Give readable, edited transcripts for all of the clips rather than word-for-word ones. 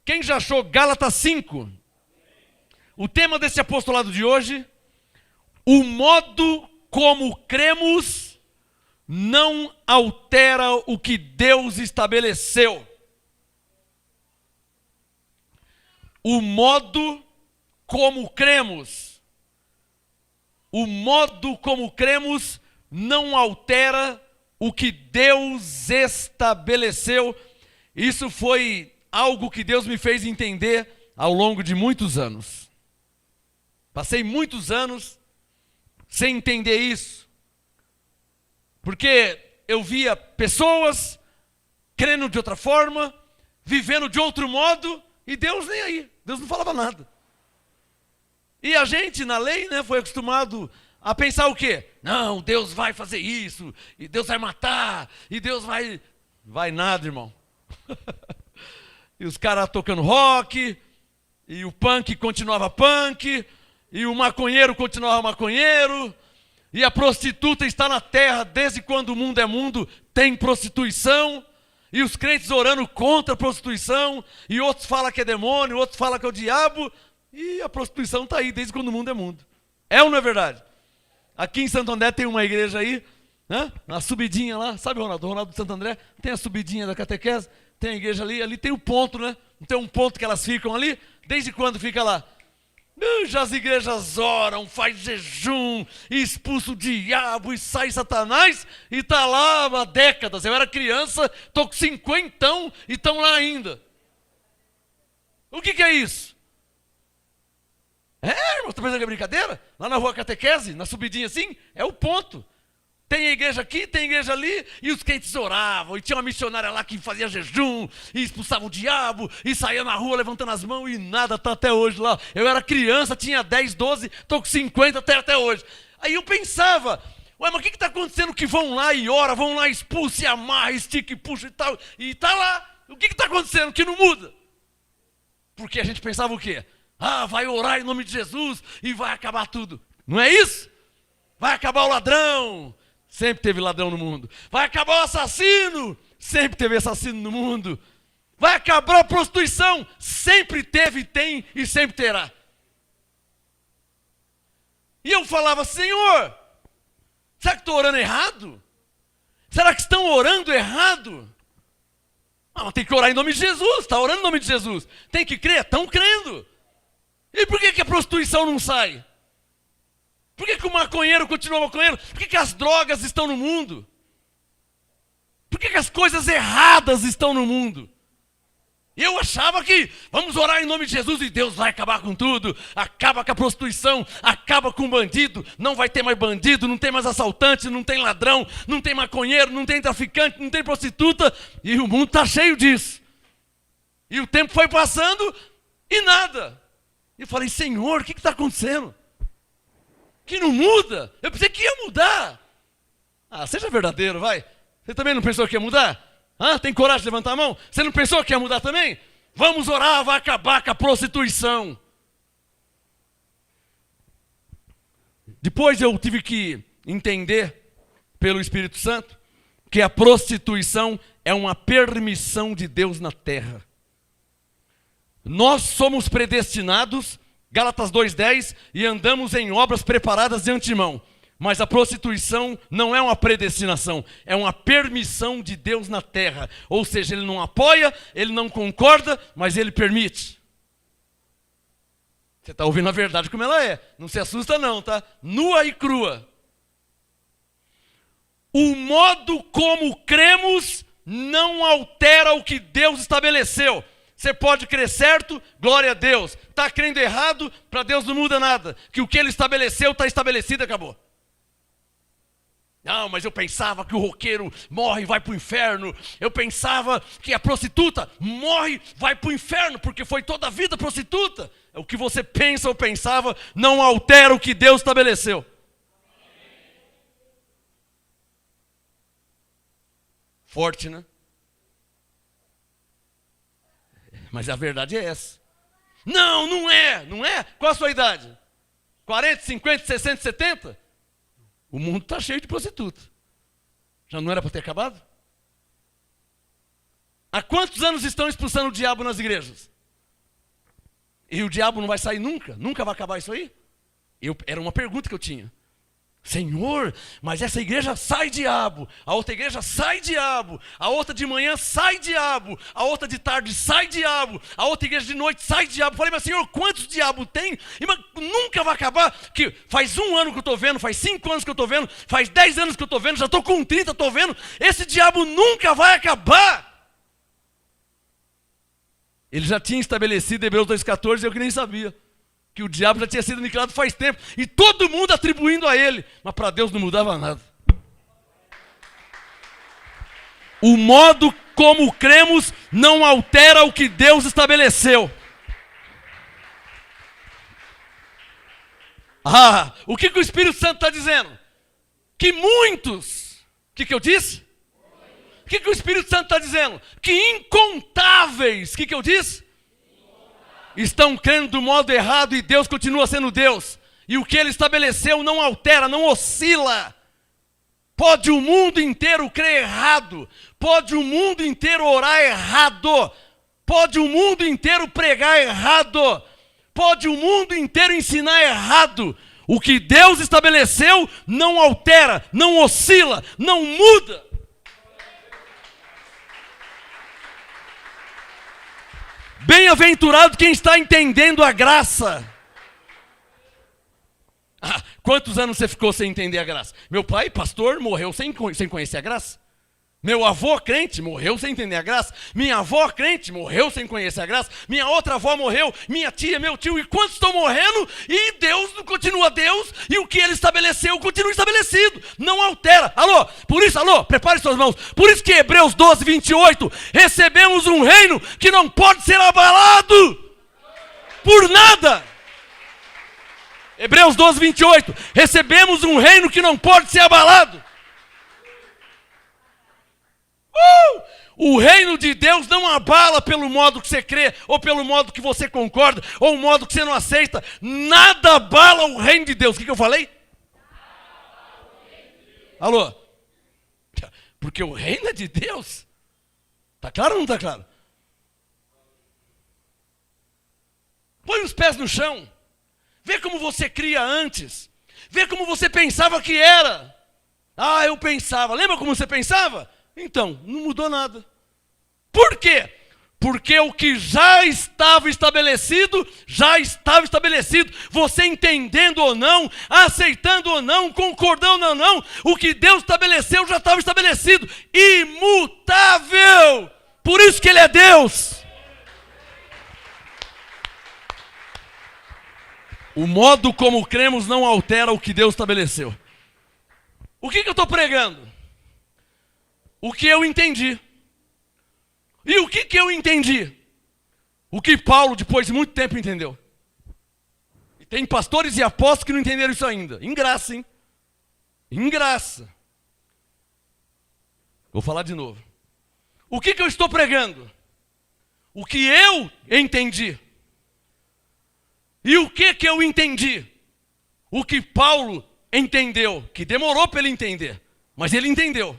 Quem já achou Gálatas 5? O tema desse apostolado de hoje, o modo como cremos não altera o que Deus estabeleceu. O modo como cremos. O modo como cremos não altera o que Deus estabeleceu. Isso foi algo que Deus me fez entender ao longo de muitos anos. Passei muitos anos sem entender isso. Porque eu via pessoas crendo de outra forma, vivendo de outro modo, e Deus nem aí. Deus não falava nada. E a gente, na lei, foi acostumado a pensar o quê? Não, Deus vai fazer isso, e Deus vai matar, e Deus vai... Vai nada, irmão. E os caras tocando rock, e o punk continuava punk, e o maconheiro continuava maconheiro, e a prostituta está na terra desde quando o mundo é mundo, tem prostituição, e os crentes orando contra a prostituição, e outros falam que é demônio, outros falam que é o diabo, e a prostituição está aí desde quando o mundo é mundo. É ou não é verdade? Aqui em Santo André tem uma igreja aí, uma subidinha lá, sabe, Ronaldo? O Ronaldo de Santo André tem a subidinha da catequese, tem a igreja ali tem o ponto, Não tem um ponto que elas ficam ali? Desde quando fica lá? Já as igrejas oram, faz jejum, e expulsa o diabo, e sai Satanás, e está lá há décadas. Eu era criança, estou com 50 e estão lá ainda. O que é isso? Irmão, está pensando que é brincadeira? Lá na rua Catequese, na subidinha assim, é o ponto. Tem a igreja aqui, tem a igreja ali, e os crentes oravam, e tinha uma missionária lá que fazia jejum, e expulsava o diabo, e saía na rua levantando as mãos, e nada, está até hoje lá. Eu era criança, tinha 10, 12, estou com 50 até hoje. Aí eu pensava, mas o que está acontecendo que vão lá e ora, vão lá, expulsa e amarra, estica e puxa e tal, e está lá. O que está acontecendo que não muda? Porque a gente pensava o quê? Vai orar em nome de Jesus e vai acabar tudo. Não é isso? Vai acabar o ladrão. Sempre teve ladrão no mundo. Vai acabar o assassino. Sempre teve assassino no mundo. Vai acabar a prostituição. Sempre teve, tem e sempre terá. E eu falava, Senhor, será que estou orando errado? Será que estão orando errado? Mas tem que orar em nome de Jesus. Está orando em nome de Jesus. Tem que crer, estão crendo. E por que a prostituição não sai? Por que o maconheiro continua maconheiro? Por que as drogas estão no mundo? Por que as coisas erradas estão no mundo? Eu achava que vamos orar em nome de Jesus e Deus vai acabar com tudo. Acaba com a prostituição, acaba com o bandido. Não vai ter mais bandido, não tem mais assaltante, não tem ladrão, não tem maconheiro, não tem traficante, não tem prostituta. E o mundo está cheio disso. E o tempo foi passando e nada. Eu falei, Senhor, o que está acontecendo? Que não muda? Eu pensei que ia mudar. Seja verdadeiro, vai. Você também não pensou que ia mudar? Tem coragem de levantar a mão? Você não pensou que ia mudar também? Vamos orar, vai acabar com a prostituição. Depois eu tive que entender, pelo Espírito Santo, que a prostituição é uma permissão de Deus na terra. Nós somos predestinados, Gálatas 2:10, e andamos em obras preparadas de antemão. Mas a prostituição não é uma predestinação, é uma permissão de Deus na terra. Ou seja, Ele não apoia, Ele não concorda, mas Ele permite. Você está ouvindo a verdade como ela é. Não se assusta não, tá? Nua e crua. O modo como cremos não altera o que Deus estabeleceu. Você pode crer certo, glória a Deus. Está crendo errado, para Deus não muda nada. Que o que Ele estabeleceu está estabelecido e acabou. Não, mas eu pensava que o roqueiro morre e vai para o inferno. Eu pensava que a prostituta morre e vai para o inferno, porque foi toda a vida prostituta. O que você pensa ou pensava não altera o que Deus estabeleceu. Forte, né? Mas a verdade é essa. Não, não é, não é? Qual a sua idade? 40, 50, 60, 70? O mundo está cheio de prostituta. Já não era para ter acabado? Há quantos anos estão expulsando o diabo nas igrejas? E o diabo não vai sair nunca? Nunca vai acabar isso aí? Era uma pergunta que eu tinha. Senhor, mas essa igreja sai diabo, a outra igreja sai diabo, a outra de manhã sai diabo, a outra de tarde sai diabo, a outra igreja de noite sai diabo. Falei, mas Senhor, quantos diabos tem? E, mas nunca vai acabar, que faz 1 ano que eu estou vendo, faz 5 anos que eu estou vendo, faz 10 anos que eu estou vendo, já estou com 30, estou vendo, esse diabo nunca vai acabar. Ele já tinha estabelecido Hebreus 2,14 e eu que nem sabia. Que o diabo já tinha sido aniquilado faz tempo. E todo mundo atribuindo a ele. Mas para Deus não mudava nada. O modo como cremos não altera o que Deus estabeleceu. O que o Espírito Santo está dizendo? Que muitos. O que eu disse? O que o Espírito Santo está dizendo? Que incontáveis. O que eu disse? Estão crendo do modo errado e Deus continua sendo Deus. E o que Ele estabeleceu não altera, não oscila. Pode o mundo inteiro crer errado. Pode o mundo inteiro orar errado. Pode o mundo inteiro pregar errado. Pode o mundo inteiro ensinar errado. O que Deus estabeleceu não altera, não oscila, não muda. Bem-aventurado quem está entendendo a graça. Quantos anos você ficou sem entender a graça? Meu pai, pastor, morreu sem conhecer a graça. Meu avô crente morreu sem entender a graça. Minha avó crente morreu sem conhecer a graça. Minha outra avó morreu. Minha tia, meu tio. E quantos estão morrendo? E Deus continua Deus. E o que Ele estabeleceu continua estabelecido. Não altera. Por isso, prepare suas mãos. Por isso que Hebreus 12, 28. Recebemos um reino que não pode ser abalado por nada. Hebreus 12, 28. Recebemos um reino que não pode ser abalado. O reino de Deus não abala pelo modo que você crê, ou pelo modo que você concorda, ou o modo que você não aceita. Nada abala o reino de Deus. O que eu falei? Alô? Porque o reino é de Deus. Está claro ou não está claro? Põe os pés no chão. Vê como você cria antes. Vê como você pensava que era. Eu pensava. Lembra como você pensava? Então, não mudou nada. Por quê? Porque o que já estava estabelecido, já estava estabelecido. Você entendendo ou não, aceitando ou não, concordando ou não, o que Deus estabeleceu já estava estabelecido. Imutável. Por isso que Ele é Deus. O modo como cremos não altera o que Deus estabeleceu. O que eu estou pregando? O que eu entendi. E o que eu entendi? O que Paulo, depois de muito tempo, entendeu. E tem pastores e apóstolos que não entenderam isso ainda. Em graça, hein? Em graça. Vou falar de novo. O que eu estou pregando? O que eu entendi. E o que eu entendi? O que Paulo entendeu. Que demorou para ele entender. Mas ele entendeu.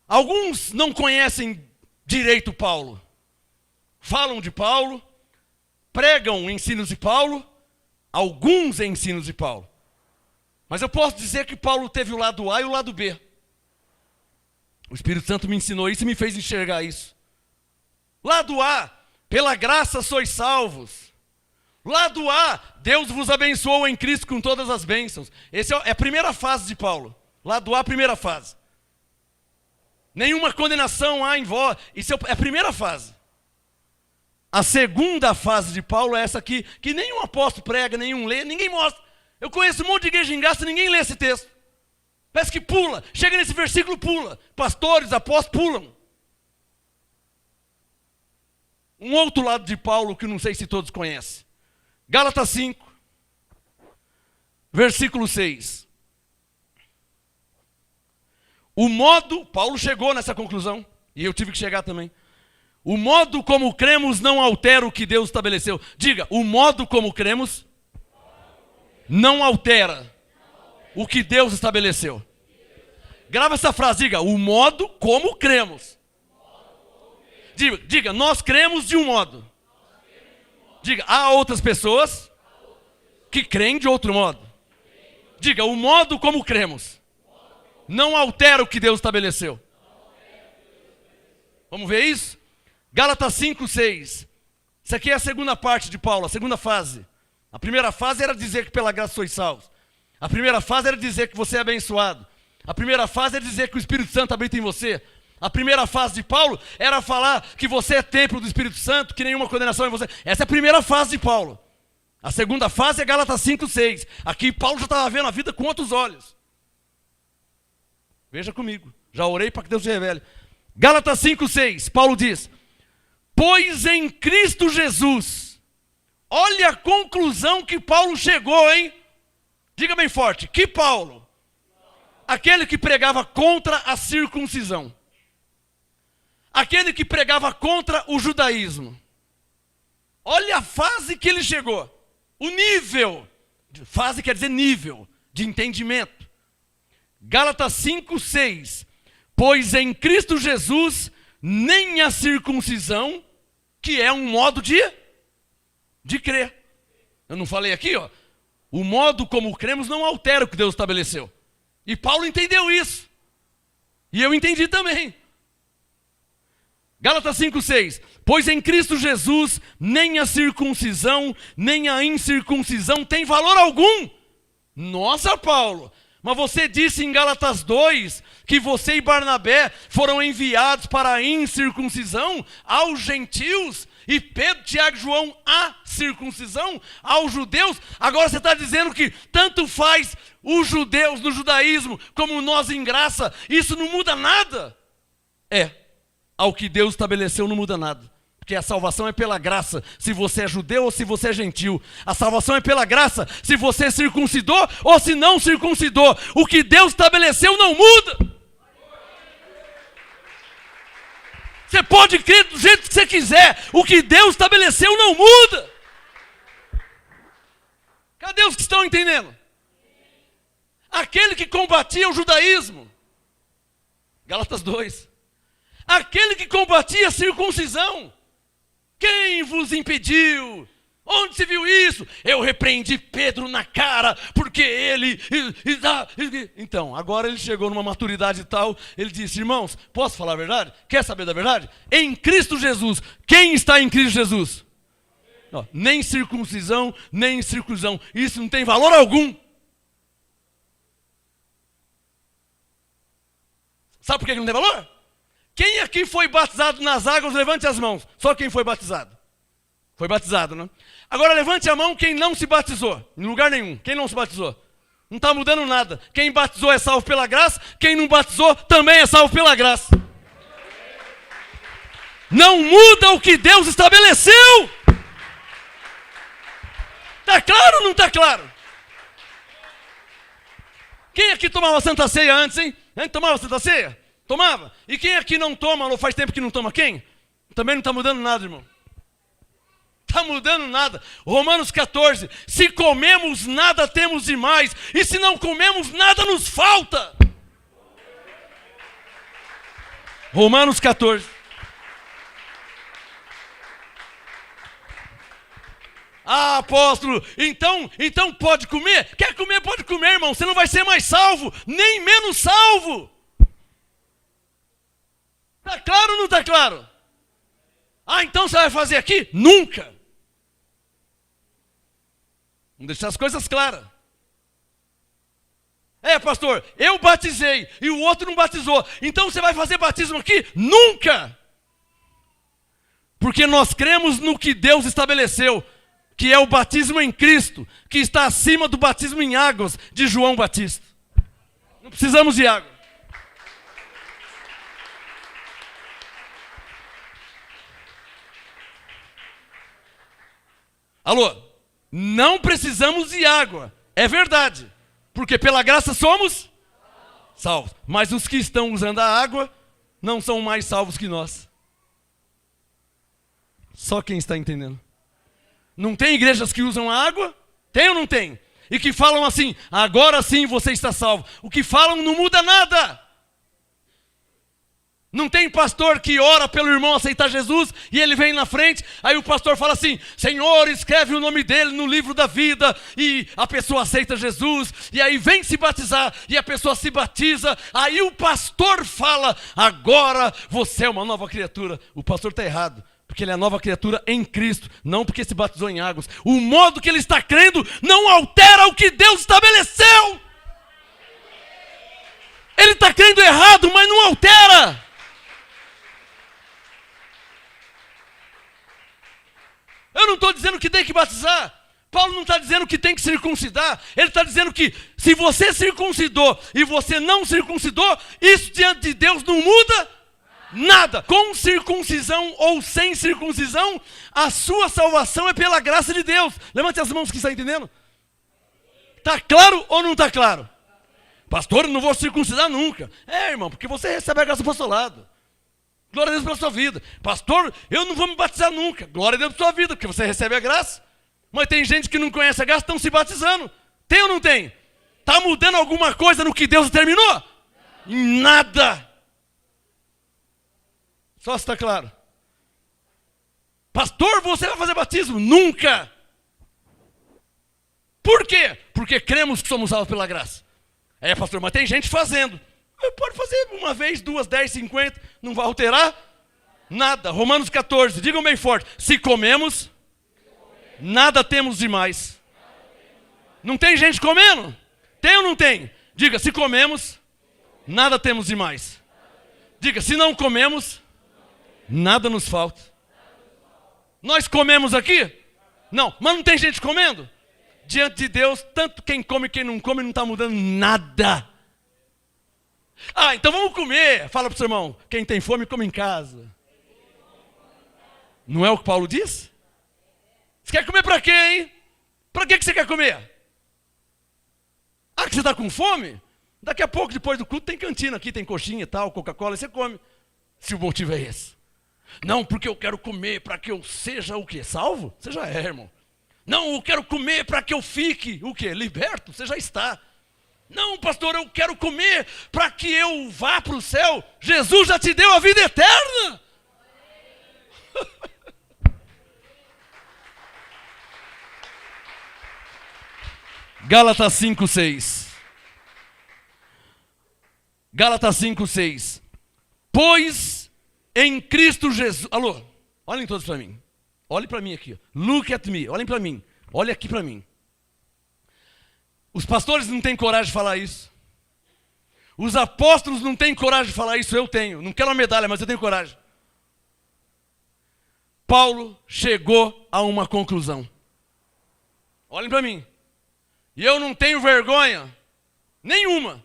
Alguns não conhecem direito Paulo. Falam de Paulo, pregam ensinos de Paulo, alguns ensinos de Paulo. Mas eu posso dizer que Paulo teve o lado A e o lado B. O Espírito Santo me ensinou isso e me fez enxergar isso. Lado A, pela graça sois salvos. Lado A, Deus vos abençoou em Cristo com todas as bênçãos. Essa é a primeira fase de Paulo. Lado A, primeira fase. Nenhuma condenação há em vós. Isso é a primeira fase. A segunda fase de Paulo é essa aqui, que nenhum apóstolo prega, nenhum lê, ninguém mostra. Eu conheço um monte de igreja em graça, ninguém lê esse texto. Parece que pula. Chega nesse versículo, pula. Pastores, apóstolos, pulam. Um outro lado de Paulo que não sei se todos conhecem. Gálatas 5, versículo 6. O modo, Paulo chegou nessa conclusão, e eu tive que chegar também. O modo como cremos não altera o que Deus estabeleceu. Diga, o modo como cremos não altera o que Deus estabeleceu. Grava essa frase, diga, o modo como cremos. Diga, nós cremos de um modo. Diga, há outras pessoas que creem de outro modo. Diga, o modo como cremos não altera o que Deus estabeleceu. Vamos ver isso? Gálatas 5, 6. Isso aqui é a segunda parte de Paulo, a segunda fase. A primeira fase era dizer que pela graça sois salvos. A primeira fase era dizer que você é abençoado. A primeira fase era dizer que o Espírito Santo habita em você. A primeira fase de Paulo era falar que você é templo do Espírito Santo, que nenhuma condenação é em você. Essa é a primeira fase de Paulo. A segunda fase é Gálatas 5, 6. Aqui Paulo já estava vendo a vida com outros olhos. Veja comigo. Já orei para que Deus se revele. Gálatas 5, 6. Paulo diz: pois em Cristo Jesus. Olha a conclusão que Paulo chegou, hein? Diga bem forte. Que Paulo? Aquele que pregava contra a circuncisão. Aquele que pregava contra o judaísmo. Olha a fase que ele chegou. O nível. Fase quer dizer nível de entendimento. Gálatas 5, 6. Pois em Cristo Jesus, nem a circuncisão, que é um modo de crer. Eu não falei aqui, ó. O modo como cremos não altera o que Deus estabeleceu. E Paulo entendeu isso. E eu entendi também. Gálatas 5, 6. Pois em Cristo Jesus, nem a circuncisão, nem a incircuncisão tem valor algum. Nossa, Paulo. Mas você disse em Gálatas 2 que você e Barnabé foram enviados para a incircuncisão aos gentios, e Pedro, Tiago e João a circuncisão aos judeus. Agora você está dizendo que tanto faz os judeus no judaísmo como nós em graça, isso não muda nada? Ao que Deus estabeleceu não muda nada. Porque a salvação é pela graça, se você é judeu ou se você é gentil. A salvação é pela graça, se você circuncidou ou se não circuncidou. O que Deus estabeleceu não muda. Você pode crer do jeito que você quiser. O que Deus estabeleceu não muda. Cadê os que estão entendendo? Aquele que combatia o judaísmo. Gálatas 2. Aquele que combatia a circuncisão. Quem vos impediu? Onde se viu isso? Eu repreendi Pedro na cara, porque ele... Então, agora ele chegou numa maturidade tal, ele disse: irmãos, posso falar a verdade? Quer saber da verdade? Em Cristo Jesus. Quem está em Cristo Jesus? Não, nem circuncisão, nem incircuncisão. Isso não tem valor algum. Sabe por que não tem valor? Quem aqui foi batizado nas águas, levante as mãos. Só quem foi batizado. Foi batizado, né? Agora levante a mão quem não se batizou. Em lugar nenhum. Quem não se batizou? Não está mudando nada. Quem batizou é salvo pela graça. Quem não batizou também é salvo pela graça. Não muda o que Deus estabeleceu. Está claro ou não está claro? Quem aqui tomava Santa Ceia antes, hein? Antes tomava Santa Ceia? Tomava? E quem aqui não toma, ou faz tempo que não toma quem? Também não está mudando nada, irmão. Está mudando nada. Romanos 14. Se comemos, nada temos demais. E se não comemos, nada nos falta. Romanos 14. Ah, apóstolo, então pode comer? Quer comer, pode comer, irmão. Você não vai ser mais salvo, nem menos salvo. Está claro ou não está claro? Ah, então você vai fazer aqui? Nunca. Vamos deixar as coisas claras. Pastor, eu batizei e o outro não batizou. Então você vai fazer batismo aqui? Nunca. Porque nós cremos no que Deus estabeleceu, que é o batismo em Cristo, que está acima do batismo em águas de João Batista. Não precisamos de água. Alô, não precisamos de água, é verdade, porque pela graça somos salvos, mas os que estão usando a água não são mais salvos que nós. Só quem está entendendo. Não tem igrejas que usam a água? Tem ou não tem? E que falam assim: agora sim você está salvo. O que falam não muda nada. Não tem pastor que ora pelo irmão aceitar Jesus e ele vem na frente, aí o pastor fala assim: Senhor, escreve o nome dele no livro da vida, e a pessoa aceita Jesus, e aí vem se batizar, e a pessoa se batiza, aí o pastor fala: agora você é uma nova criatura. O pastor está errado, porque ele é nova criatura em Cristo, não porque se batizou em águas. O modo que ele está crendo não altera o que Deus estabeleceu. Ele está crendo errado, mas não altera. Eu não estou dizendo que tem que batizar. Paulo não está dizendo que tem que circuncidar. Ele está dizendo que se você circuncidou e você não circuncidou, isso diante de Deus não muda nada. Com circuncisão ou sem circuncisão, a sua salvação é pela graça de Deus. Levante as mãos, que está entendendo? Está claro ou não está claro? Pastor, eu não vou circuncidar nunca. É, irmão, porque você recebe a graça do apostolado. Glória a Deus pela sua vida. Pastor, eu não vou me batizar nunca. Glória a Deus pela sua vida, porque você recebe a graça. Mas tem gente que não conhece a graça, estão se batizando. Tem ou não tem? Está mudando alguma coisa no que Deus determinou? Em nada. Só se está claro. Pastor, você vai fazer batismo? Nunca. Por quê? Porque cremos que somos salvos pela graça. É, pastor, mas tem gente fazendo. Pode fazer uma vez, 2, 10, 50, não vai alterar nada. Romanos 14, digam bem forte: se comemos, nada temos demais. Não tem gente comendo? Tem ou não tem? Diga: se comemos, nada temos demais. Diga: se não comemos, nada nos falta. Nós comemos aqui? Não, mas não tem gente comendo? Diante de Deus, tanto quem come e quem não come não está mudando nada. Ah, então vamos comer. Fala para o seu irmão: quem tem fome, come em casa. Não é o que Paulo diz? Você quer comer para quê, hein? Para que você quer comer? Ah, que você está com fome? Daqui a pouco, depois do culto, tem cantina aqui, tem coxinha e tal, Coca-Cola, e você come. Se o motivo é esse. Não, porque eu quero comer para que eu seja o quê? Salvo? Você já é, irmão. Não, eu quero comer para que eu fique o quê? Liberto? Você já está. Não, pastor, eu quero comer para que eu vá para o céu. Jesus já te deu a vida eterna. Gálatas 5:6. Gálatas 5:6. Pois em Cristo Jesus... Alô, olhem todos para mim. Olhem para mim aqui. Look at me. Olhem para mim. Olhem aqui para mim. Os pastores não têm coragem de falar isso. Os apóstolos não têm coragem de falar isso. Eu tenho. Não quero uma medalha, mas eu tenho coragem. Paulo chegou a uma conclusão. Olhem para mim. E eu não tenho vergonha nenhuma.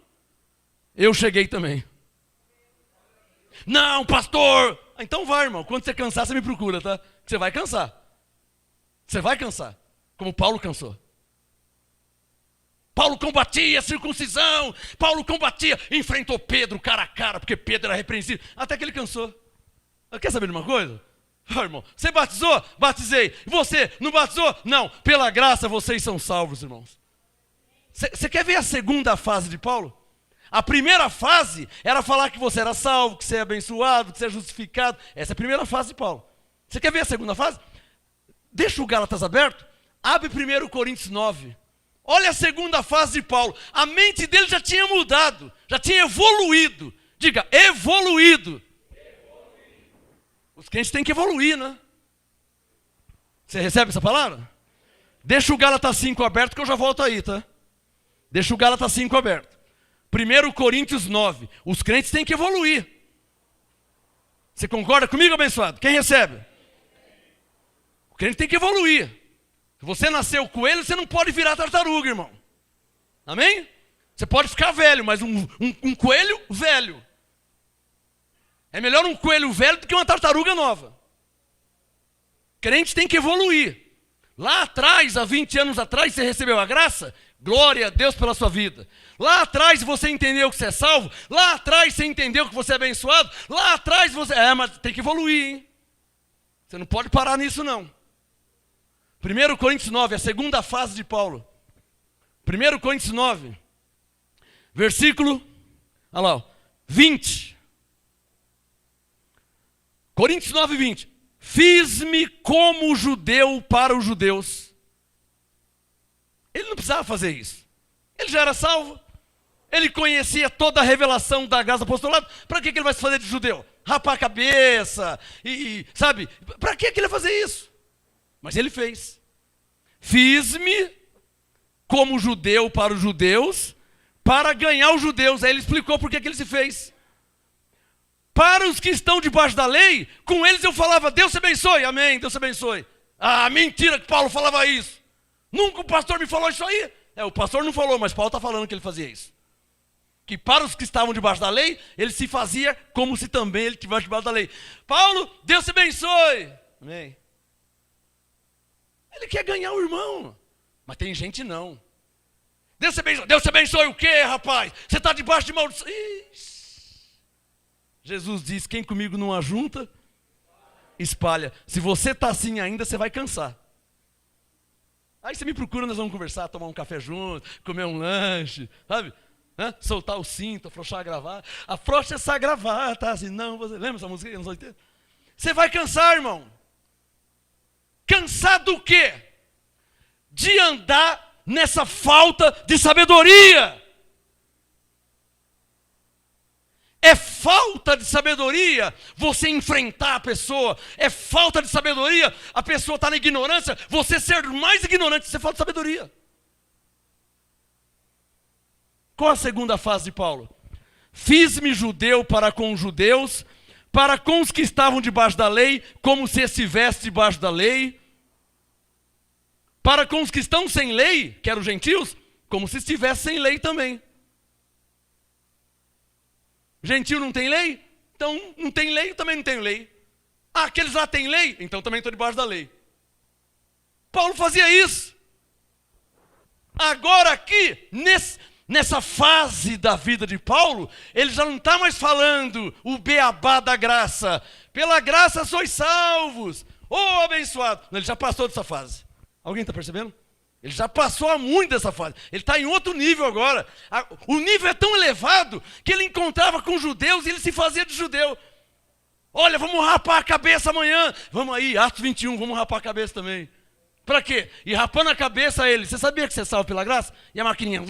Eu cheguei também. Não, pastor. Então vai, irmão. Quando você cansar, você me procura, tá? Você vai cansar. Você vai cansar. Como Paulo cansou. Paulo combatia a circuncisão. Paulo combatia, enfrentou Pedro cara a cara, porque Pedro era repreensível. Até que ele cansou. Quer saber de uma coisa? Oh, irmão, você batizou? Batizei. Você não batizou? Não. Pela graça vocês são salvos, irmãos. Você quer ver a segunda fase de Paulo? A primeira fase era falar que você era salvo, que você é abençoado, que você é justificado. Essa é a primeira fase de Paulo. Você quer ver a segunda fase? Deixa o Gálatas aberto. Abre 1 Coríntios 9. Olha a segunda fase de Paulo. A mente dele já tinha mudado, já tinha evoluído. Diga, evoluído. Os crentes têm que evoluir, né? Você recebe essa palavra? Deixa o Gálatas 5 aberto que eu já volto aí, tá? Deixa o Gálatas 5 aberto. 1 Coríntios 9. Os crentes têm que evoluir. Você concorda comigo, abençoado? Quem recebe? O crente tem que evoluir. Se você nasceu coelho, você não pode virar tartaruga, irmão. Amém? Você pode ficar velho, mas um coelho velho. É melhor um coelho velho do que uma tartaruga nova. Crente tem que evoluir. Lá atrás, há 20 anos atrás, você recebeu a graça? Glória a Deus pela sua vida. Lá atrás você entendeu que você é salvo. Lá atrás você entendeu que você é abençoado. Lá atrás você... mas tem que evoluir, hein? Você não pode parar nisso, não. 1 Coríntios 9, a segunda fase de Paulo. 1 Coríntios 9, versículo, olha lá, 20. Coríntios 9, 20. Fiz-me como judeu para os judeus. Ele não precisava fazer isso. Ele já era salvo. Ele conhecia toda a revelação da graça do apostolado. Para que ele vai se fazer de judeu? Rapar a cabeça, sabe? Para que ele vai fazer isso? Mas ele fez. Fiz-me como judeu para os judeus, para ganhar os judeus. Aí ele explicou por que ele se fez. Para os que estão debaixo da lei, com eles eu falava, Deus te abençoe, amém, Deus te abençoe. Ah, mentira que Paulo falava isso. Nunca o pastor me falou isso aí. O pastor não falou, mas Paulo está falando que ele fazia isso. Que para os que estavam debaixo da lei, ele se fazia como se também ele estivesse debaixo da lei. Paulo, Deus te abençoe. Amém. Ele quer ganhar o irmão. Mas tem gente não. Deus te abençoe o quê, rapaz? Você está debaixo de maldição. Jesus diz, quem comigo não ajunta, espalha. Se você está assim ainda, você vai cansar. Aí você me procura, nós vamos conversar, tomar um café junto, comer um lanche, sabe? Soltar o cinto, afrouxar a gravata. Afrouxa essa gravata, assim, não, você lembra essa música? Anos 80? Você vai cansar, irmão. Cansar do quê? De andar nessa falta de sabedoria. É falta de sabedoria você enfrentar a pessoa. É falta de sabedoria a pessoa estar na ignorância. Você ser mais ignorante, isso é falta de sabedoria. Qual a segunda fase de Paulo? Fiz-me judeu para com os judeus, para com os que estavam debaixo da lei, como se estivesse debaixo da lei. Para com os que estão sem lei, que eram os gentios, como se estivesse sem lei também. Gentil não tem lei? Então não tem lei, eu também não tenho lei. Ah, aqueles lá têm lei? Então também estou debaixo da lei. Paulo fazia isso. Agora aqui, nessa fase da vida de Paulo, ele já não está mais falando o beabá da graça. Pela graça sois salvos. Oh, abençoado. Não, ele já passou dessa fase. Alguém está percebendo? Ele já passou há muito dessa fase. Ele está em outro nível agora. O nível é tão elevado que ele encontrava com judeus e ele se fazia de judeu. Olha, vamos rapar a cabeça amanhã. Vamos aí, Atos 21, vamos rapar a cabeça também. Para quê? E rapando a cabeça ele. Você sabia que você é salvo pela graça? E a maquininha...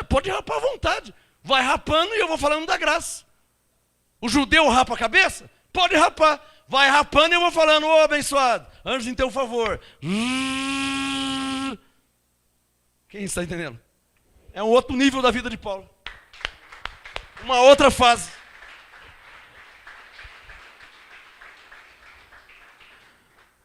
pode rapar à vontade. Vai rapando e eu vou falando da graça. O judeu rapa a cabeça? Pode rapar. Vai rapando e eu vou falando, ô abençoado, anjos em teu favor. Quem está entendendo? É um outro nível da vida de Paulo. Uma outra fase.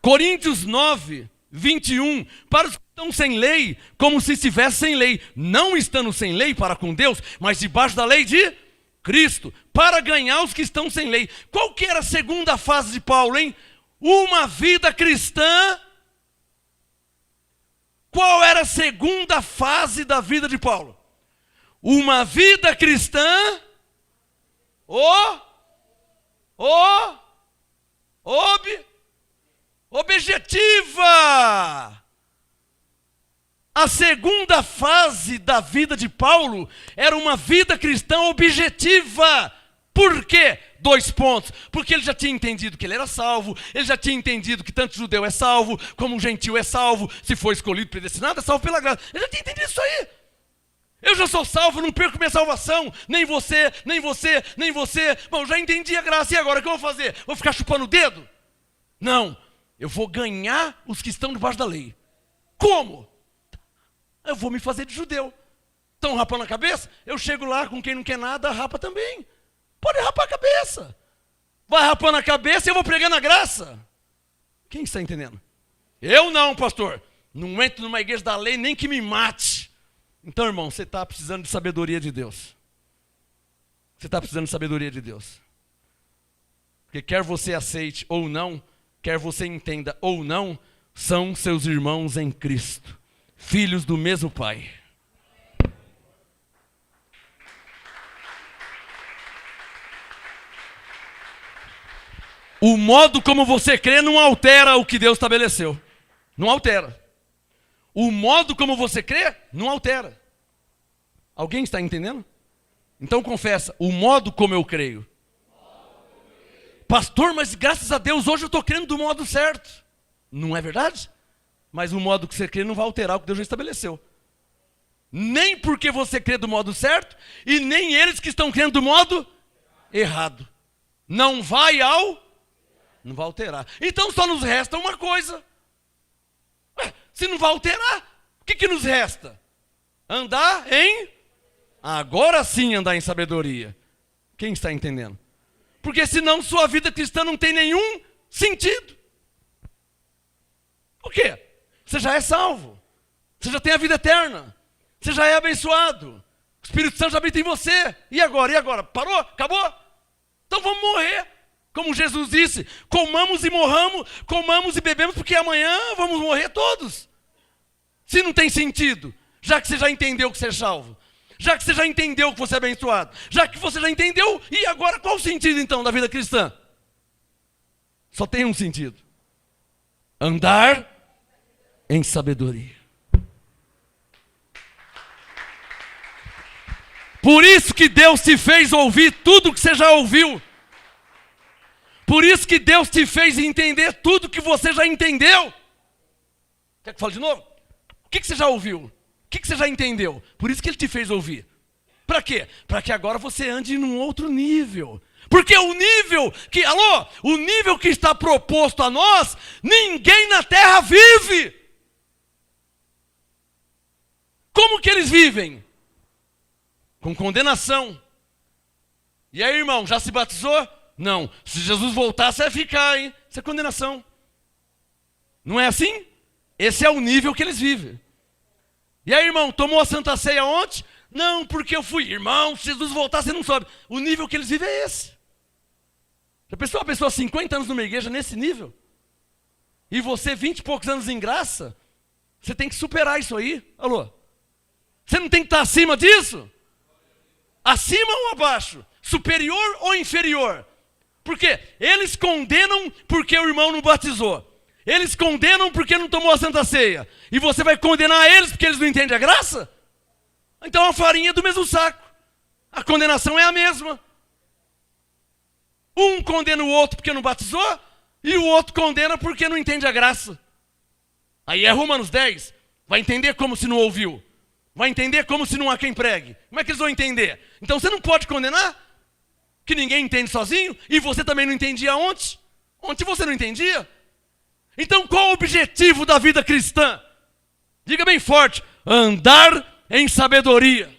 Coríntios 9, 21. Para os que estão sem lei, como se estivessem sem lei. Não estando sem lei para com Deus, mas debaixo da lei de Cristo, para ganhar os que estão sem lei. Qual que era a segunda fase de Paulo, hein? Uma vida cristã. Qual era a segunda fase da vida de Paulo? Uma vida cristã objetiva. A segunda fase da vida de Paulo era uma vida cristã objetiva. Por quê? 2 pontos. Porque ele já tinha entendido que ele era salvo, ele já tinha entendido que tanto judeu é salvo, como o gentil é salvo, se for escolhido, predestinado, é salvo pela graça. Ele já tinha entendido isso aí. Eu já sou salvo, não perco minha salvação. Nem você, nem você, nem você. Bom, já entendi a graça, e agora o que eu vou fazer? Vou ficar chupando o dedo? Não, eu vou ganhar os que estão debaixo da lei. Como? Eu vou me fazer de judeu. Estão rapando a cabeça? Eu chego lá com quem não quer nada, rapa também. Pode rapar a cabeça. Vai rapando a cabeça e eu vou pregando a graça. Quem está entendendo? Eu não, pastor. Não entro numa igreja da lei nem que me mate. Então, irmão, você está precisando de sabedoria de Deus. Você está precisando de sabedoria de Deus. Porque quer você aceite ou não, quer você entenda ou não, são seus irmãos em Cristo. Filhos do mesmo Pai. O modo como você crê não altera o que Deus estabeleceu. Não altera. O modo como você crê não altera. Alguém está entendendo? Então confessa, o modo como eu creio. Pastor, mas graças a Deus hoje eu estou crendo do modo certo. Não é verdade? Mas o modo que você crê não vai alterar o que Deus já estabeleceu. Nem porque você crê do modo certo, e nem eles que estão crendo do modo errado. Não vai alterar. Então só nos resta uma coisa. Se não vai alterar, o que nos resta? Andar em... Agora sim andar em sabedoria. Quem está entendendo? Porque senão sua vida cristã não tem nenhum sentido. Por quê? Você já é salvo. Você já tem a vida eterna. Você já é abençoado. O Espírito Santo já habita em você. E agora? E agora? Parou? Acabou? Então vamos morrer. Como Jesus disse, comamos e morramos, comamos e bebemos, porque amanhã vamos morrer todos. Se não tem sentido, já que você já entendeu que você é salvo, já que você já entendeu que você é abençoado, já que você já entendeu, e agora qual o sentido então da vida cristã? Só tem um sentido: andar em sabedoria. Por isso que Deus te fez ouvir tudo que você já ouviu. Por isso que Deus te fez entender tudo que você já entendeu. Quer que eu fale de novo? O que você já ouviu? O que você já entendeu? Por isso que Ele te fez ouvir. Para quê? Para que agora você ande num outro nível. Porque o nível o nível que está proposto a nós, ninguém na terra vive. Como que eles vivem? Com condenação. E aí, irmão, já se batizou? Não. Se Jesus voltar, você vai ficar, hein? Isso é condenação. Não é assim? Esse é o nível que eles vivem. E aí, irmão, tomou a Santa Ceia ontem? Não, porque eu fui. Irmão, se Jesus voltar, você não sobe. O nível que eles vivem é esse. Já pensou uma pessoa 50 anos numa igreja nesse nível? E você 20 e poucos anos em graça? Você tem que superar isso aí. Alô? Você não tem que estar acima disso? Acima ou abaixo? Superior ou inferior? Por quê? Eles condenam porque o irmão não batizou. Eles condenam porque não tomou a Santa Ceia. E você vai condenar eles porque eles não entendem a graça? Então a farinha é do mesmo saco. A condenação é a mesma. Um condena o outro porque não batizou, e o outro condena porque não entende a graça. Aí é Romanos 10. Vai entender como se não ouviu. Vai entender como se não há quem pregue. Como é que eles vão entender? Então você não pode condenar, que ninguém entende sozinho, e você também não entendia ontem. Ontem você não entendia. Então qual o objetivo da vida cristã? Diga bem forte: andar em sabedoria.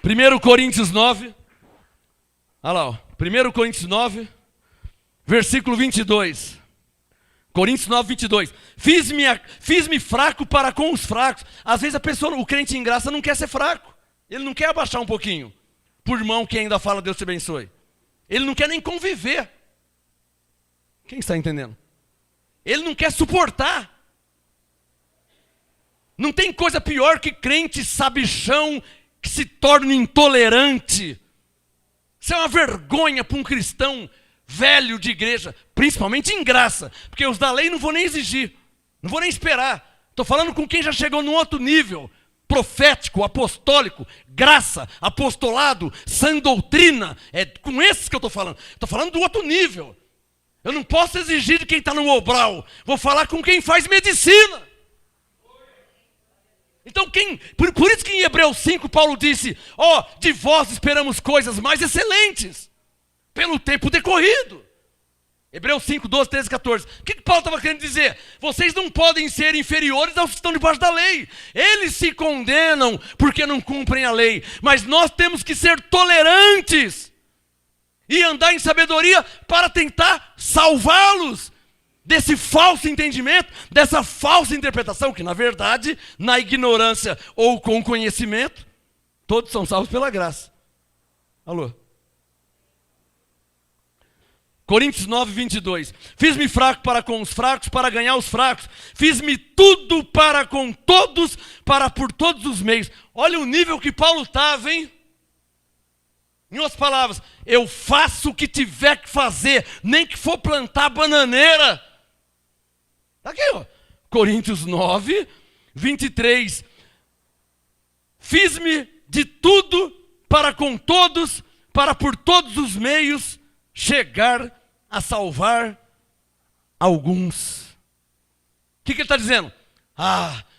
1 Coríntios 9, olha lá, 1 Coríntios 9, versículo 22. Coríntios 9, 22. Fiz-me fraco para com os fracos. Às vezes o crente em graça não quer ser fraco. Ele não quer abaixar um pouquinho. Por irmão que ainda fala, Deus te abençoe. Ele não quer nem conviver. Quem está entendendo? Ele não quer suportar. Não tem coisa pior que crente sabichão que se torna intolerante. Isso é uma vergonha para um cristão velho de igreja, principalmente em graça, porque os da lei não vou nem exigir, não vou nem esperar. Estou falando com quem já chegou num outro nível, profético, apostólico, graça, apostolado, sã doutrina. É com esses que eu estou falando. Estou falando do outro nível. Eu não posso exigir de quem está no Mobral, vou falar com quem faz medicina. Então por isso que em Hebreus 5 Paulo disse: de vós esperamos coisas mais excelentes, pelo tempo decorrido. Hebreus 5, 12, 13, 14. O que Paulo estava querendo dizer? Vocês não podem ser inferiores aos que estão debaixo da lei. Eles se condenam porque não cumprem a lei. Mas nós temos que ser tolerantes e andar em sabedoria para tentar salvá-los desse falso entendimento, dessa falsa interpretação, que na verdade, na ignorância ou com conhecimento, todos são salvos pela graça. Alô? Coríntios 9, 22. Fiz-me fraco para com os fracos, para ganhar os fracos. Fiz-me tudo para com todos, para por todos os meios. Olha o nível que Paulo estava, hein? Em outras palavras, eu faço o que tiver que fazer, nem que for plantar bananeira. Está aqui, ó. Coríntios 9, 23. Fiz-me de tudo para com todos, para por todos os meios chegar a salvar alguns. O que ele está dizendo?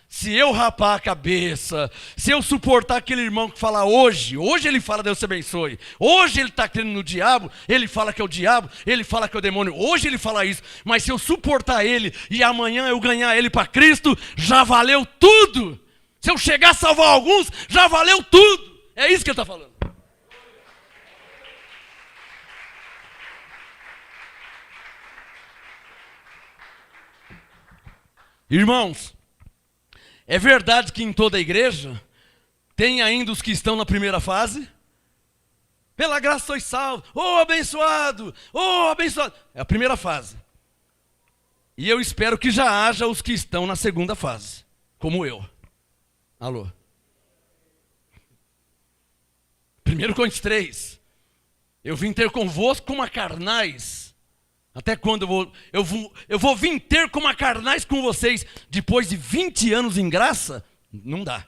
Se eu rapar a cabeça, se eu suportar aquele irmão que fala hoje ele fala Deus te abençoe, hoje ele está crendo no diabo, ele fala que é o diabo, ele fala que é o demônio, hoje ele fala isso, mas se eu suportar ele e amanhã eu ganhar ele para Cristo, já valeu tudo. Se eu chegar a salvar alguns, já valeu tudo. É isso que ele está falando. Irmãos, é verdade que em toda a igreja tem ainda os que estão na primeira fase? Pela graça sois salvos, abençoado, abençoado. É a primeira fase. E eu espero que já haja os que estão na segunda fase, como eu. Alô? 1 Coríntios 3. Eu vim ter convosco como a carnais. Até quando eu vou vir ter como a carnais com vocês depois de 20 anos em graça? Não dá.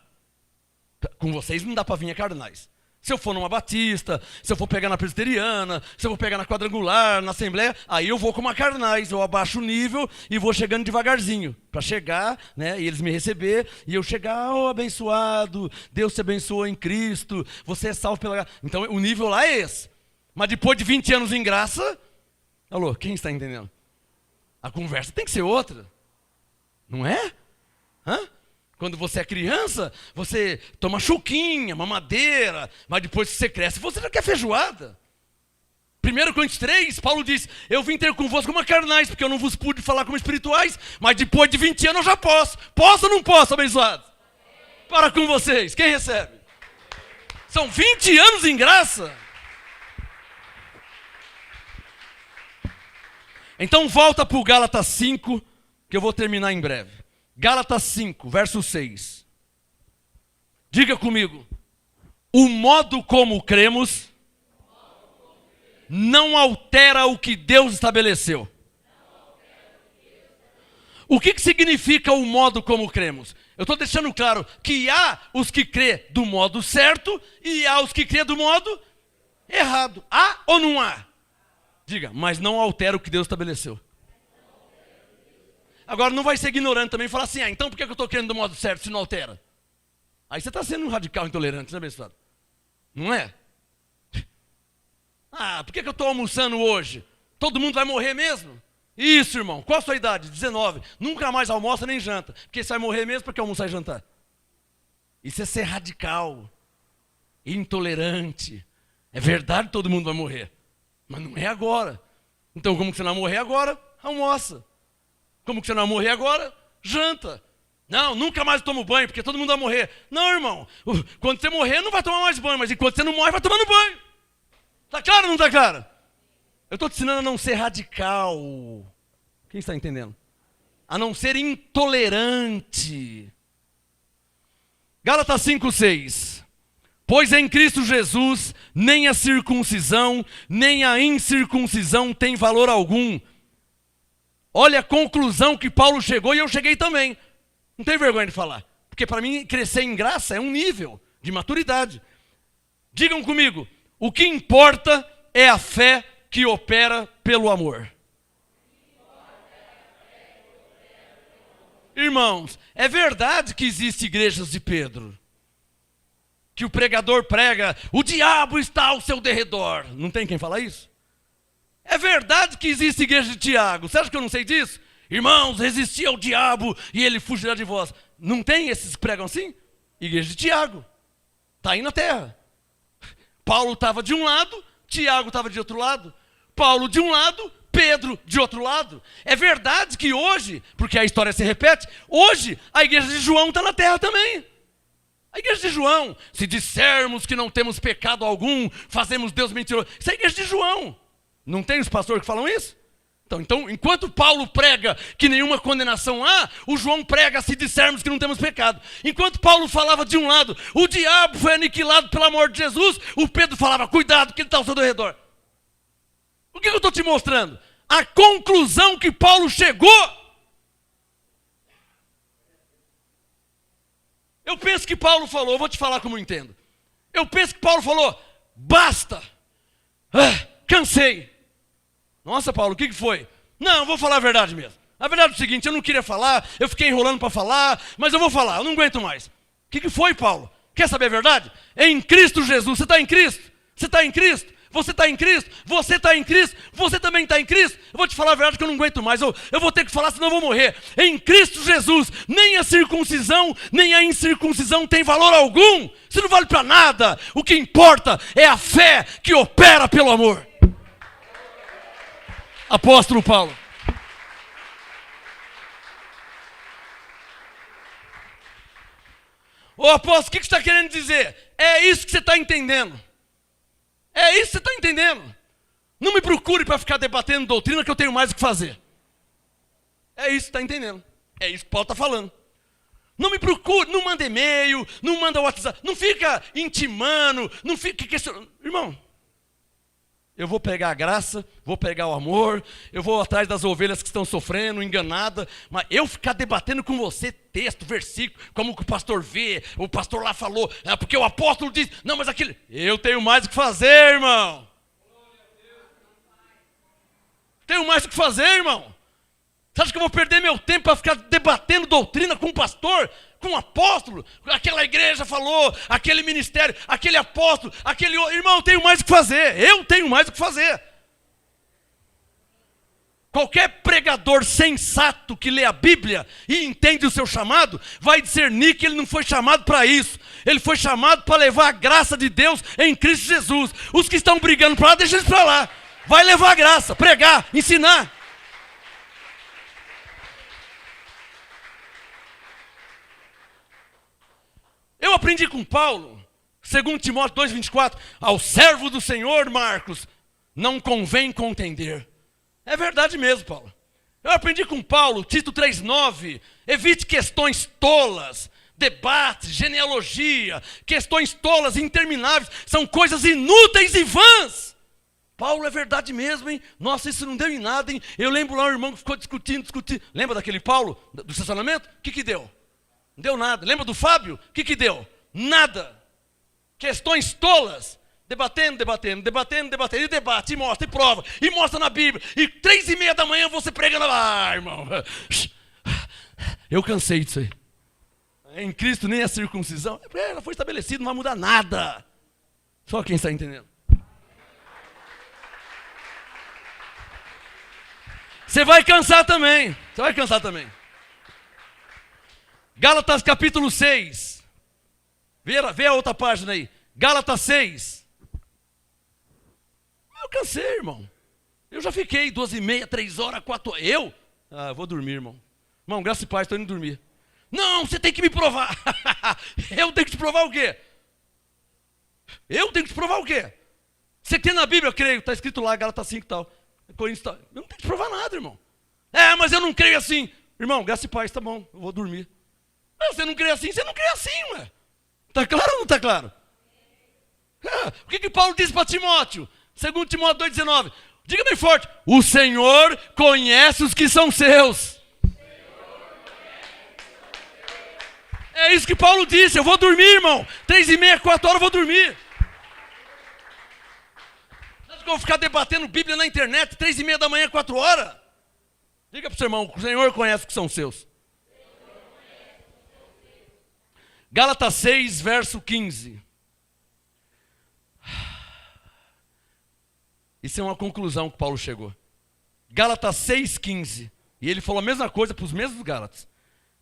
Com vocês não dá para vir a carnais. Se eu for numa batista, se eu for pegar na presbiteriana, se eu for pegar na quadrangular, na assembleia, aí eu vou como a carnais, eu abaixo o nível e vou chegando devagarzinho, para chegar, né, e eles me receber, e eu chegar, abençoado, Deus te abençoa em Cristo, você é salvo pela graça. Então o nível lá é esse. Mas depois de 20 anos em graça, alô, quem está entendendo? A conversa tem que ser outra, não é? Quando você é criança, você toma chuquinha, mamadeira, mas depois que você cresce, você já quer feijoada. 1 Coríntios 3, Paulo diz, eu vim ter convosco como carnais, porque eu não vos pude falar como espirituais, mas depois de 20 anos eu já posso. Posso ou não posso, abençoado? Para com vocês, quem recebe? São 20 anos em graça. Então volta para o Gálatas 5, que eu vou terminar em breve. Gálatas 5, verso 6. Diga comigo. O modo como cremos não altera o que Deus estabeleceu. O que significa o modo como cremos? Eu estou deixando claro que há os que crê do modo certo e há os que crê do modo errado. Há ou não há? Diga, mas não altera o que Deus estabeleceu. Agora não vai ser ignorante também e falar assim, então por que eu estou crendo do modo certo se não altera? Aí você está sendo um radical intolerante, né, abençoado? Não é? Por que eu estou almoçando hoje? Todo mundo vai morrer mesmo? Isso, irmão. Qual a sua idade? 19. Nunca mais almoça nem janta. Porque você vai morrer mesmo porque almoçar e jantar. Isso é ser radical, intolerante. É verdade que todo mundo vai morrer. Mas não é agora. Então como que você não vai morrer agora? Almoça. Como que você não vai morrer agora? Janta. Não, nunca mais tomo banho, porque todo mundo vai morrer. Não, irmão. Quando você morrer, não vai tomar mais banho. Mas enquanto você não morre, vai tomando banho. Está claro ou não está claro? Eu estou te ensinando a não ser radical. Quem está entendendo? A não ser intolerante. Gálatas 5:6. Pois em Cristo Jesus, nem a circuncisão, nem a incircuncisão tem valor algum. Olha a conclusão que Paulo chegou e eu cheguei também. Não tem vergonha de falar. Porque para mim, crescer em graça é um nível de maturidade. Digam comigo, o que importa é a fé que opera pelo amor. Irmãos, é verdade que existem igrejas de Pedro. Que o pregador prega, o diabo está ao seu derredor. Não tem quem fala isso? É verdade que existe igreja de Tiago. Você acha que eu não sei disso? Irmãos, resisti ao diabo e ele fugirá de vós. Não tem esses que pregam assim? Igreja de Tiago. Está aí na terra. Paulo estava de um lado, Tiago estava de outro lado. Paulo de um lado, Pedro de outro lado. É verdade que hoje, porque a história se repete, hoje a igreja de João está na terra também. A igreja de João, se dissermos que não temos pecado algum, fazemos Deus mentiroso. Isso é a igreja de João. Não tem os pastores que falam isso? Então, enquanto Paulo prega que nenhuma condenação há, o João prega se dissermos que não temos pecado. Enquanto Paulo falava de um lado, o diabo foi aniquilado pelo amor de Jesus, o Pedro falava, cuidado que ele está ao seu redor. O que eu estou te mostrando? A conclusão que Paulo chegou. Eu penso que Paulo falou, eu vou te falar como eu entendo. Eu penso que Paulo falou, basta, cansei. Nossa, Paulo, o que foi? Não, eu vou falar a verdade mesmo. A verdade é o seguinte, eu não queria falar, eu fiquei enrolando para falar, mas eu vou falar, eu não aguento mais. O que foi, Paulo? Quer saber a verdade? Em Cristo Jesus, você está em Cristo? Você está em Cristo? Você está em Cristo? Você está em Cristo? Você também está em Cristo? Eu vou te falar a verdade que eu não aguento mais, eu vou ter que falar, senão eu vou morrer. Em Cristo Jesus, nem a circuncisão, nem a incircuncisão tem valor algum. Isso não vale para nada. O que importa é a fé que opera pelo amor. Apóstolo Paulo. Ô apóstolo, o que você está querendo dizer? É isso que você está entendendo. É isso que você está entendendo. Não me procure para ficar debatendo doutrina que eu tenho mais o que fazer. É isso que você está entendendo. É isso que Paulo está falando. Não me procure, não manda e-mail, não manda WhatsApp, não fica intimando, não fica questionando. Irmão, eu vou pegar a graça, vou pegar o amor, eu vou atrás das ovelhas que estão sofrendo, enganadas, mas eu ficar debatendo com você texto, versículo, como que o pastor vê, o pastor lá falou, porque o apóstolo diz, não, mas aquilo, eu tenho mais o que fazer, irmão. Tenho mais o que fazer, irmão. Você acha que eu vou perder meu tempo para ficar debatendo doutrina com um pastor, com um apóstolo? Aquela igreja falou, aquele ministério, aquele apóstolo, aquele... Irmão, eu tenho mais o que fazer. Eu tenho mais o que fazer. Qualquer pregador sensato que lê a Bíblia e entende o seu chamado, vai discernir que ele não foi chamado para isso. Ele foi chamado para levar a graça de Deus em Cristo Jesus. Os que estão brigando para lá, deixa eles para lá. Vai levar a graça, pregar, ensinar. Eu aprendi com Paulo, 2 Timóteo 2,24, ao servo do Senhor, Marcos, não convém contender. É verdade mesmo, Paulo. Eu aprendi com Paulo, Tito 3,9, evite questões tolas, debates, genealogia, questões tolas, intermináveis, são coisas inúteis e vãs. Paulo, é verdade mesmo, hein? Nossa, isso não deu em nada, hein? Eu lembro lá um irmão que ficou discutindo. Lembra daquele Paulo, do estacionamento? O que deu? Não deu nada. Lembra do Fábio? O que deu? Nada. Questões tolas. Debatendo. E debate, e mostra na Bíblia. E 3:30 da manhã você pregando lá, irmão. Eu cansei disso aí. Em Cristo nem a circuncisão. Ela foi estabelecida, não vai mudar nada. Só quem está entendendo. Você vai cansar também. Gálatas capítulo 6. Vê a outra página aí. Gálatas 6. Eu cansei, irmão. Eu já fiquei 2:30, 3 horas, 4 horas. Eu? Vou dormir, irmão. Irmão, graças e paz, estou indo dormir. Não, você tem que me provar. Eu tenho que te provar o quê? Você tem na Bíblia, eu creio. Está escrito lá, Gálatas 5 e tal. Coríntios tal. Eu não tenho que te provar nada, irmão. Mas eu não creio assim. Irmão, graças e paz, tá bom, eu vou dormir. Você não crê assim, ué. Está claro ou não está claro? O que Paulo disse para Timóteo? 2 Timóteo 2,19. Diga bem forte. O Senhor conhece os que são seus. É isso que Paulo disse. Eu vou dormir, irmão. 3:30, 4 horas eu vou dormir. Acho que eu vou ficar debatendo Bíblia na internet 3:30 da manhã, 4 horas? Diga para o seu irmão. O Senhor conhece os que são seus. Gálatas 6, verso 15. Isso é uma conclusão que Paulo chegou. Gálatas 6,15. E ele falou a mesma coisa para os mesmos Gálatas.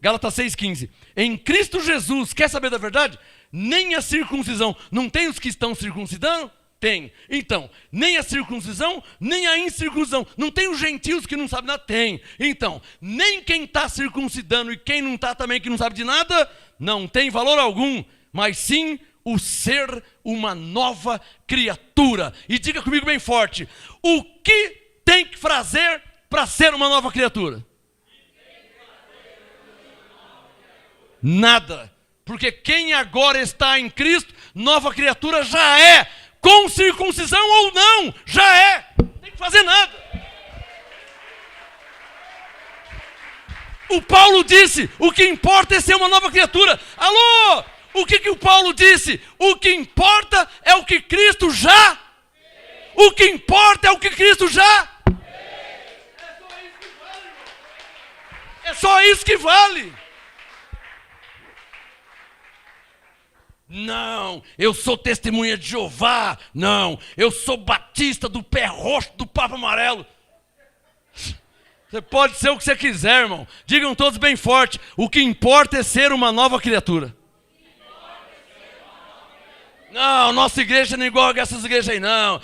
Gálatas 6,15. Em Cristo Jesus, quer saber da verdade? Nem a circuncisão. Não tem os que estão circuncidando? Tem. Então, nem a circuncisão, nem a incircuncisão. Não tem os gentios que não sabem nada? Tem. Então, nem quem está circuncidando e quem não está também, que não sabe de nada, não tem valor algum. Mas sim o ser uma nova criatura. E diga comigo bem forte. O que tem que fazer para ser uma nova criatura? Nada. Porque quem agora está em Cristo, nova criatura já é. Com circuncisão ou não, já é. Não tem que fazer nada. O Paulo disse, o que importa é ser uma nova criatura. Alô? O que o Paulo disse? O que importa é o que Cristo já. O que importa é o que Cristo já. É só isso que vale. Não, eu sou testemunha de Jeová. Não, eu sou batista do pé roxo do Papa Amarelo. Você pode ser o que você quiser, irmão. Digam todos bem forte. O que importa é ser uma nova criatura. Não, nossa igreja não é igual a essas igrejas aí, não.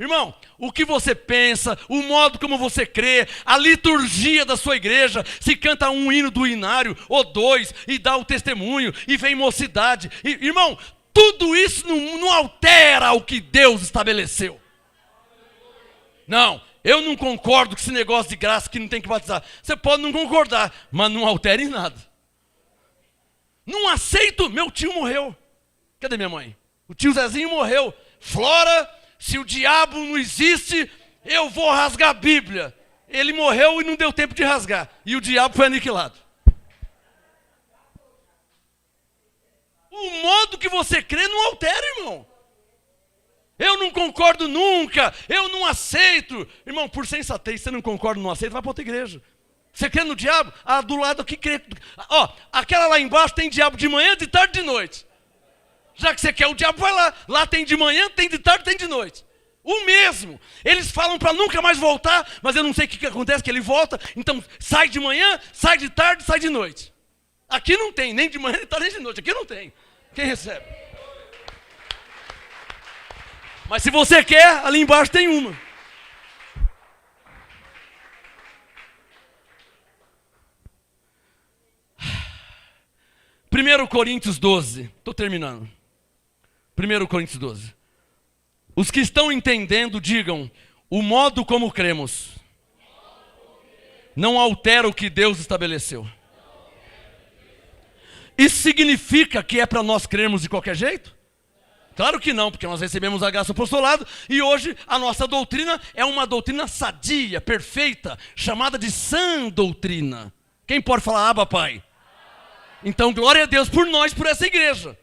Irmão, o que você pensa, o modo como você crê, a liturgia da sua igreja, se canta um hino do inário, ou dois, e dá o testemunho, e vem mocidade. Irmão, tudo isso não altera o que Deus estabeleceu. Não, eu não concordo com esse negócio de graça que não tem que batizar. Você pode não concordar, mas não altera em nada. Não aceito, meu tio morreu. Cadê minha mãe? O tio Zezinho morreu. Flora, se o diabo não existe, eu vou rasgar a Bíblia. Ele morreu e não deu tempo de rasgar. E o diabo foi aniquilado. O modo que você crê não altera, irmão. Eu não concordo nunca, eu não aceito. Irmão, por sensatez, você não concorda, não aceita, vai para outra igreja. Você crê no diabo? Ah, do lado aqui crê. Ó, aquela lá embaixo tem diabo de manhã, de tarde e de noite. Já que você quer o diabo, vai lá. Lá tem de manhã, tem de tarde, tem de noite. O mesmo. Eles falam para nunca mais voltar, mas eu não sei o que acontece, que ele volta. Então, sai de manhã, sai de tarde, sai de noite. Aqui não tem, nem de manhã, nem de tarde, nem de noite. Aqui não tem. Quem recebe? Mas se você quer, ali embaixo tem uma. Primeiro Coríntios 12. Estou terminando. 1 Coríntios 12. Os que estão entendendo, digam, o modo como cremos não altera o que Deus estabeleceu. Isso significa que é para nós crermos de qualquer jeito? Claro que não, porque nós recebemos a graça do apostolado e hoje a nossa doutrina é uma doutrina sadia, perfeita, chamada de sã doutrina. Quem pode falar Abba, Pai? Então, glória a Deus por nós, por essa igreja.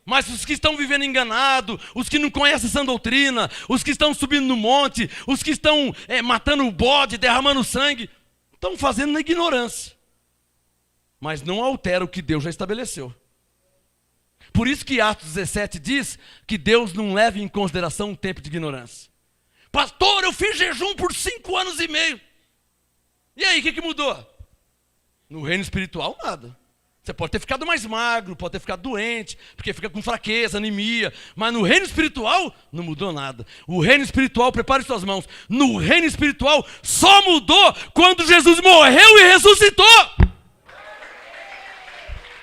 Mas os que estão vivendo enganados, os que não conhecem essa doutrina, os que estão subindo no monte, os que estão matando o bode, derramando sangue, estão fazendo na ignorância. Mas não altera o que Deus já estabeleceu. Por isso que Atos 17 diz que Deus não leva em consideração um tempo de ignorância. Pastor, eu fiz jejum por 5 anos e meio. E aí, o que mudou? No reino espiritual, nada. Você pode ter ficado mais magro, pode ter ficado doente, porque fica com fraqueza, anemia. Mas no reino espiritual, não mudou nada. O reino espiritual, prepare suas mãos. No reino espiritual, só mudou quando Jesus morreu e ressuscitou.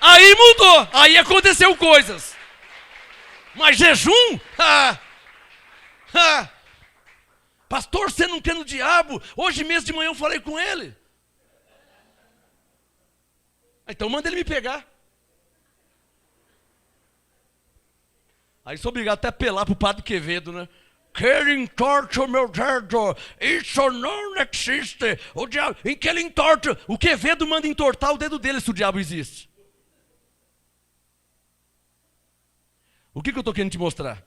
Aí mudou, aí aconteceu coisas. Mas jejum? Pastor, você não quer no diabo? Hoje mesmo de manhã eu falei com ele. Então manda ele me pegar. Aí sou obrigado até a apelar para o Padre Quevedo, né? Que entorte o meu dedo, isso não existe. O diabo, em que ele entorte? O Quevedo manda entortar o dedo dele se o diabo existe. O que eu estou querendo te mostrar?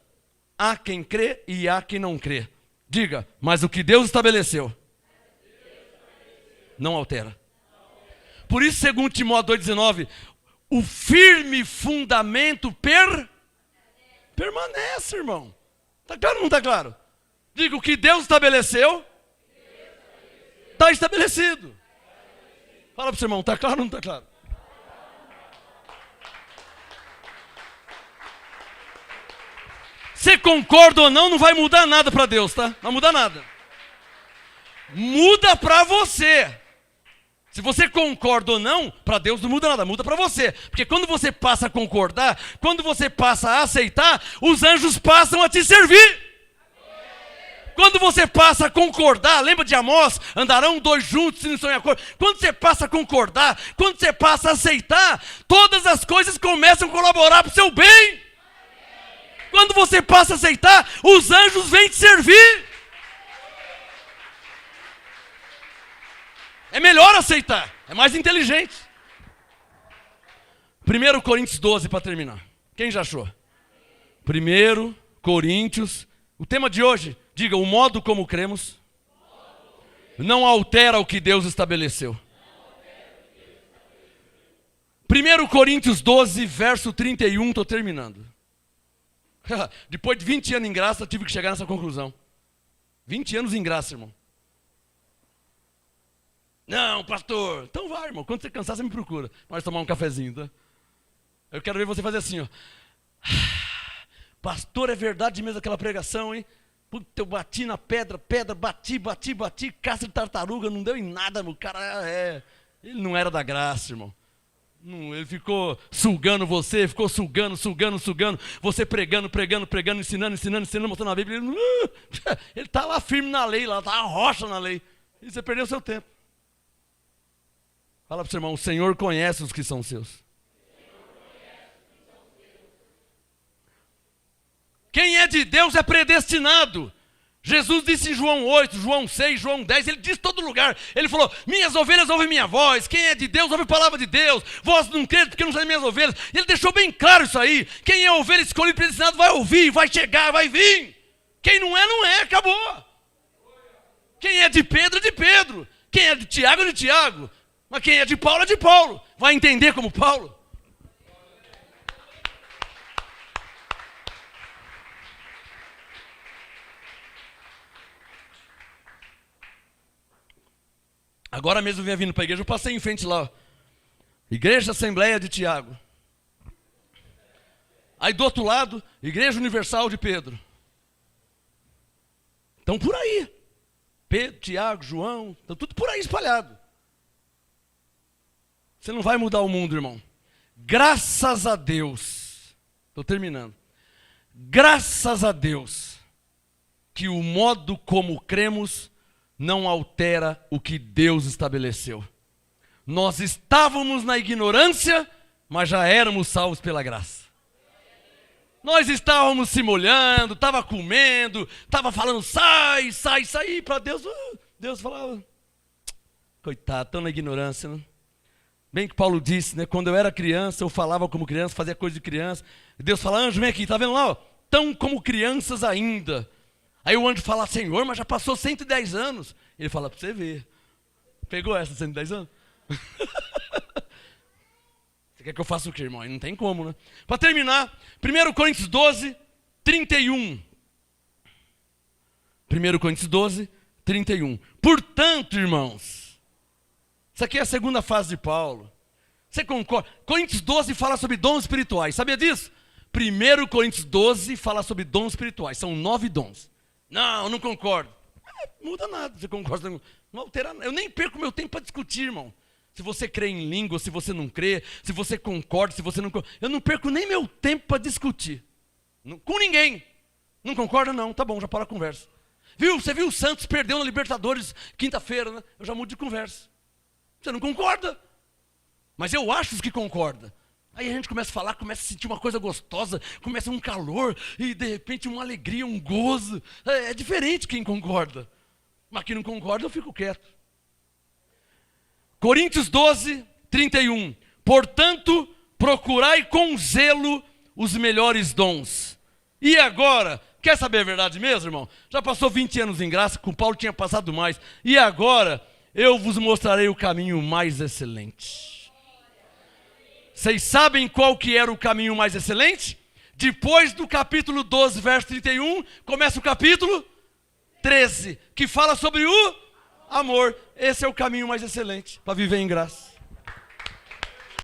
Há quem crê e há quem não crê. Diga, mas o que Deus estabeleceu não altera. Por isso, segundo Timóteo 2,19, o firme fundamento permanece, irmão. Está claro ou não está claro? Diga, o que Deus estabeleceu está estabelecido. Fala para o seu irmão, está claro ou não está claro? Você concorda ou não, não vai mudar nada para Deus, tá? Não vai mudar nada. Muda para você. Se você concorda ou não, para Deus não muda nada, muda para você. Porque quando você passa a concordar, quando você passa a aceitar, os anjos passam a te servir. Quando você passa a concordar, lembra de Amós? Andarão 2 juntos se não estão em acordo. Quando você passa a concordar, quando você passa a aceitar, todas as coisas começam a colaborar para o seu bem. Quando você passa a aceitar, os anjos vêm te servir. É melhor aceitar, é mais inteligente. 1 Coríntios 12 para terminar. Quem já achou? 1 Coríntios, o tema de hoje, diga, o modo como cremos não altera o que Deus estabeleceu. 1 Coríntios 12, verso 31, estou terminando. Depois de 20 anos em graça, eu tive que chegar nessa conclusão. 20 anos em graça, irmão. Não, pastor. Então vai, irmão. Quando você cansar, você me procura. Nós tomar um cafezinho, tá? Eu quero ver você fazer assim, ó. Pastor, é verdade mesmo aquela pregação, hein? Puta, eu bati na pedra, bati, caça de tartaruga, não deu em nada, meu cara, ele não era da graça, irmão. Não, ele ficou sugando você, ficou sugando, você pregando, ensinando, mostrando a Bíblia, ele tá lá firme na lei, lá tá a rocha na lei, e você perdeu o seu tempo. Fala para o seu irmão, o Senhor conhece os que são seus. Quem é de Deus é predestinado. Jesus disse em João 8, João 6, João 10, ele disse em todo lugar. Ele falou, minhas ovelhas ouvem minha voz. Quem é de Deus ouve a palavra de Deus. Vós não crede porque não são minhas ovelhas. Ele deixou bem claro isso aí. Quem é ovelha escolhido, predestinado, vai ouvir, vai chegar, vai vir. Quem não é, acabou. Quem é de Pedro, é de Pedro. Quem é de Tiago, é de Tiago. Mas quem é de Paulo, é de Paulo. Vai entender como Paulo. Agora mesmo eu vinha vindo para a igreja, eu passei em frente lá. Ó. Igreja Assembleia de Tiago. Aí do outro lado, Igreja Universal de Pedro. Estão por aí. Pedro, Tiago, João, estão tudo por aí espalhado. Você não vai mudar o mundo, irmão. Graças a Deus. Estou terminando. Graças a Deus que o modo como cremos não altera o que Deus estabeleceu. Nós estávamos na ignorância, mas já éramos salvos pela graça. Nós estávamos se molhando, estava comendo, estava falando, sai, para Deus. Deus falava, coitado, estão na ignorância, né? Bem que Paulo disse, né? Quando eu era criança, eu falava como criança, fazia coisa de criança. Deus fala, anjo, vem aqui, tá vendo lá? Ó? Tão como crianças ainda. Aí o anjo fala, Senhor, mas já passou 110 anos. Ele fala, para você ver. Pegou essa 110 anos? Você quer que eu faça o quê, irmão? Aí não tem como, né? Para terminar, 1 Coríntios 12, 31. 1 Coríntios 12, 31. Portanto, irmãos, isso aqui é a segunda fase de Paulo. Você concorda? Coríntios 12 fala sobre dons espirituais. Sabia disso? 1 Coríntios 12 fala sobre dons espirituais. São 9 dons. Não concordo. Muda nada, você concorda, não altera nada. Eu nem perco meu tempo para discutir, irmão. Se você crê em língua, se você não crê, se você concorda, se você não concorda. Eu não perco nem meu tempo para discutir. Com ninguém. Não concorda? Não, tá bom, já para a conversa. Viu? Você viu o Santos perdeu na Libertadores quinta-feira, né? Eu já mudo de conversa. Você não concorda? Mas eu acho que concorda. Aí a gente começa a falar, começa a sentir uma coisa gostosa, começa um calor e de repente uma alegria, um gozo. É diferente quem concorda. Mas quem não concorda, eu fico quieto. Coríntios 12, 31. Portanto, procurai com zelo os melhores dons. E agora, quer saber a verdade mesmo, irmão? Já passou 20 anos em graça, com Paulo tinha passado mais. E agora, eu vos mostrarei o caminho mais excelente. Vocês sabem qual que era o caminho mais excelente? Depois do capítulo 12, verso 31, começa o capítulo 13, que fala sobre o amor. Esse é o caminho mais excelente para viver em graça.